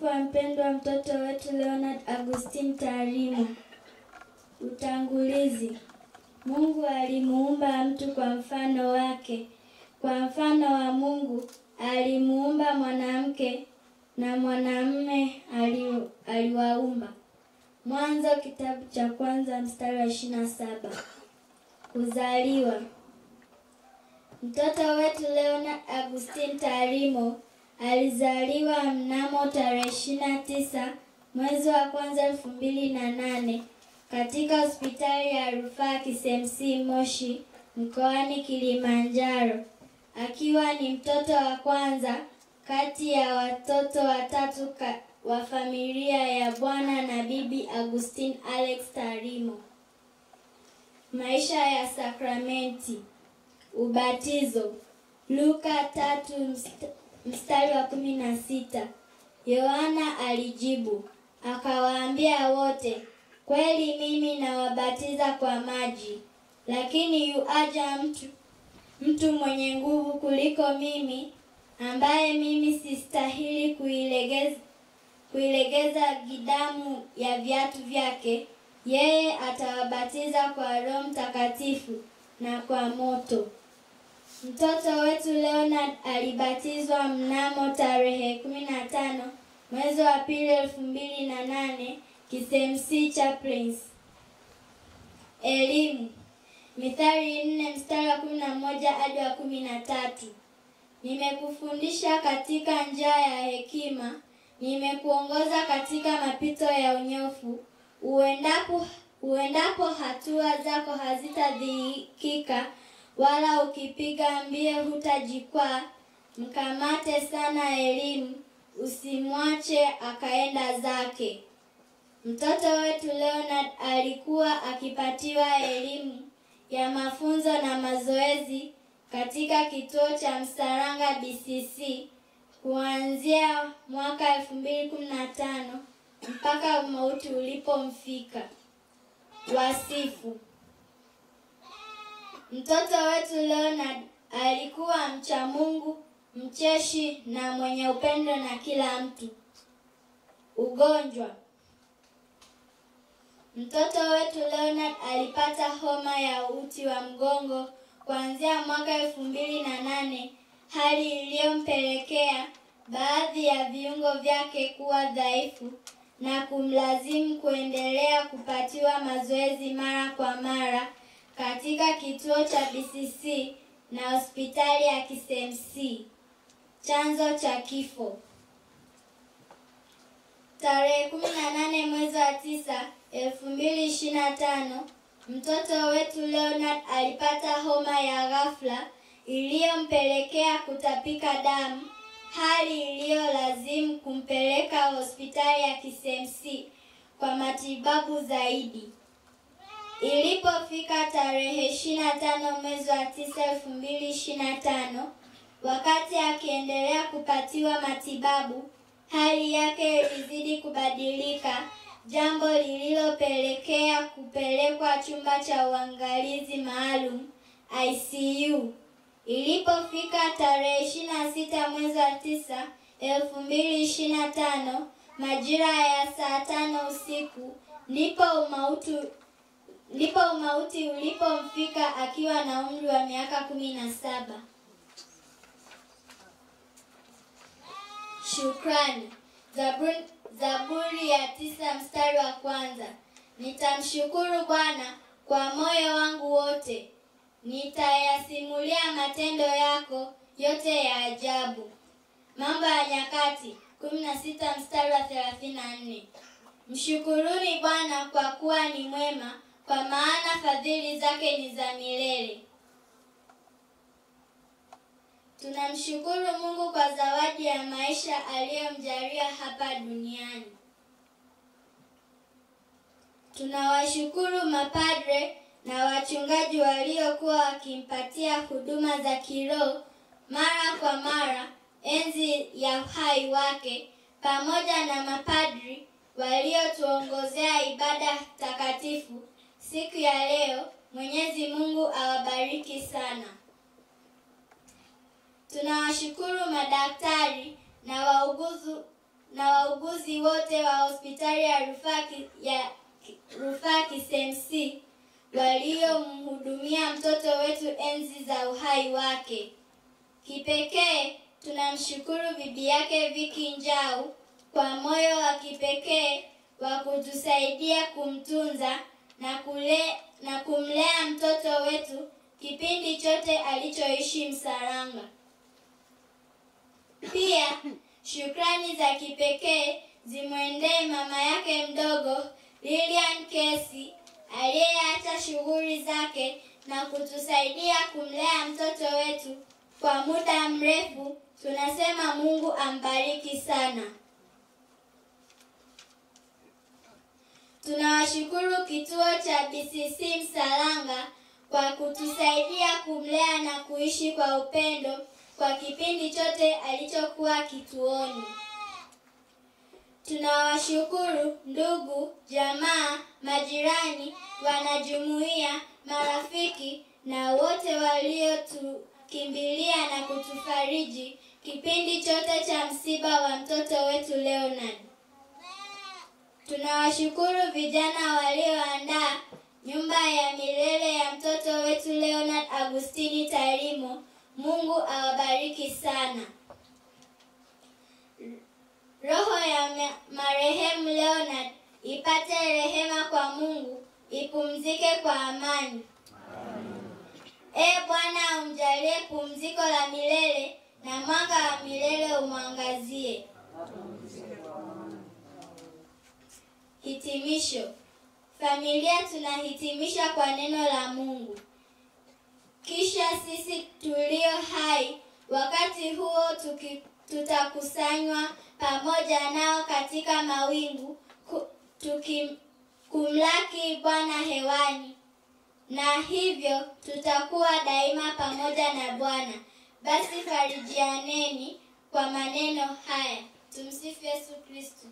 Mtakatifu mpendwa mtoto wetu Leonard Augustine Tarimo. Utangulizi. Mungu alimuumba mtu kwa mfano wake. Kwa mfano wa Mungu alimuumba mwanamke na mwanamume aliwaumba. Mwanzo kitabu cha kwanza mstari wa 27. Kuzaliwa. Mtoto wetu Leonard Augustine Tarimo alizaliwa mnamo tarehe 29 mwezi wa kwanza 2008 katika hospitali ya rufaa KCMC Moshi mkoani Kilimanjaro, akiwa ni mtoto wa kwanza kati ya watoto watatu wa familia ya Bwana na Bibi Augustine Alex Tarimo. Maisha ya sakramenti. Ubatizo. Luka 3 mstari wa 16. Yohana alijibu, akawaambia wote, kweli mimi nawabatiza kwa maji, lakini yuaja mtu mwenye nguvu kuliko mimi, ambaye mimi sistahili kuilegeza gidamu ya viatu vyake. Yeye atawabatiza kwa Roho Mtakatifu na kwa moto. Mtoto wetu Leonard alibatizwa mnamo tarehe 15 mwezi wa pili 2008 KCMC Chaplains. Elimu. Mithali 4 mstari wa 11 hadi wa 13. Nimekufundisha katika njia ya hekima, nimekuongoza katika mapito ya unyofu. Uendapo hatua zako hazitadhikika, wala ukipiga mbio hutajikwaa. Mkamate sana elimu, usimwache akaenda zake. Mtoto wetu Leonard alikuwa akipatiwa elimu ya mafunzo na mazoezi katika kituo cha Msaranga BCC kuanzia mwaka 2015 mpaka mauti ulipomfika. Wasifu. Mtoto wetu Leonard alikuwa mcha Mungu, mcheshi na mwenye upendo na kila mtu. Ugonjwa. Mtoto wetu Leonard alipata homa ya uti wa mgongo kuanzia mwaka 2008, hali iliyompelekea baadhi ya viungo vyake kuwa dhaifu na kumlazimu kuendelea kupatiwa mazoezi mara kwa mara katika kituo cha BCC na hospitali ya KCMC. Chanzo cha kifo. Tarehe 18 mwezi wa 9 2025, mtoto wetu Leonard alipata homa ya ghafla iliyompelekea kutapika damu, hali iliyolazimu kumpeleka hospitali ya KCMC kwa matibabu zaidi. Ilipofika tarehe 25 mwezi wa 9 2025, wakati akiendelea kupatiwa matibabu, hali yake ilizidi kubadilika, jambo lililopelekea kupelekwa chumba cha uangalizi maalum ICU. Ilipofika tarehe 26 mwezi wa 9 2025, majira ya saa 5 usiku, ndipo umauti ulipomfika akiwa na umri wa miaka 17. Shukrani. Zaburi ya 9 mstari wa 1. Nitamshukuru Bwana kwa moyo wangu wote, nitayasimulia matendo yako yote ya ajabu. Mambo ya Nyakati 16 mstari wa 34. Mshukuruni Bwana kwa kuwa ni mwema, kwa maana fadhili zake ni za milele. Tunamshukuru Mungu kwa zawadi ya maisha aliyomjalia hapa duniani. Tunawashukuru mapadre na wachungaji waliokuwa wakimpatia huduma za kiroho mara kwa mara enzi ya uhai wake, pamoja na mapadri waliotuongozea ibada takatifu siku ya leo. Mwenyezi Mungu awabariki sana. Tunawashukuru madaktari na wauguzi wote wa hospitali ya Rufaa KCMC waliomhudumia mtoto wetu enzi za uhai wake. Kipekee tunamshukuru bibi yake Viki Njau kwa moyo wa kipekee wa kutusaidia kumtunza na kumlea mtoto wetu kipindi chote alichoishi Msalanga. Pia shukrani za kipekee zimwendee mama yake mdogo Lilian Kesi aliyeacha shughuli zake na kutusaidia kumlea mtoto wetu kwa muda mrefu. Tunasema Mungu ambariki sana. Tunawashukuru kituo cha BCC Msalanga kwa kutusaidia kumlea na kuishi kwa upendo kwa kipindi chote alichokuwa kituoni. Tunawashukuru ndugu, jamaa, majirani, wanajumuiya, marafiki na wote waliotukimbilia na kutufariji kipindi chote cha msiba wa mtoto wetu Leonard. Tunawashukuru vijana walioandaa nyumba ya milele ya mtoto wetu Leonard Agustini Tarimo. Mungu awabariki sana. Roho ya marehemu Leonard ipate rehema kwa Mungu, ipumzike kwa amani. Bwana umjalie pumziko la milele na mwanga wa milele umwangazie. Hitimisho. Familia tunahitimisha kwa neno la Mungu. Kisha sisi tulio hai wakati huo tutakusanywa pamoja nao katika mawingu kumlaki Bwana hewani, na hivyo tutakuwa daima pamoja na Bwana. Basi farijianeni kwa maneno haya. Tumsifu Yesu Kristo.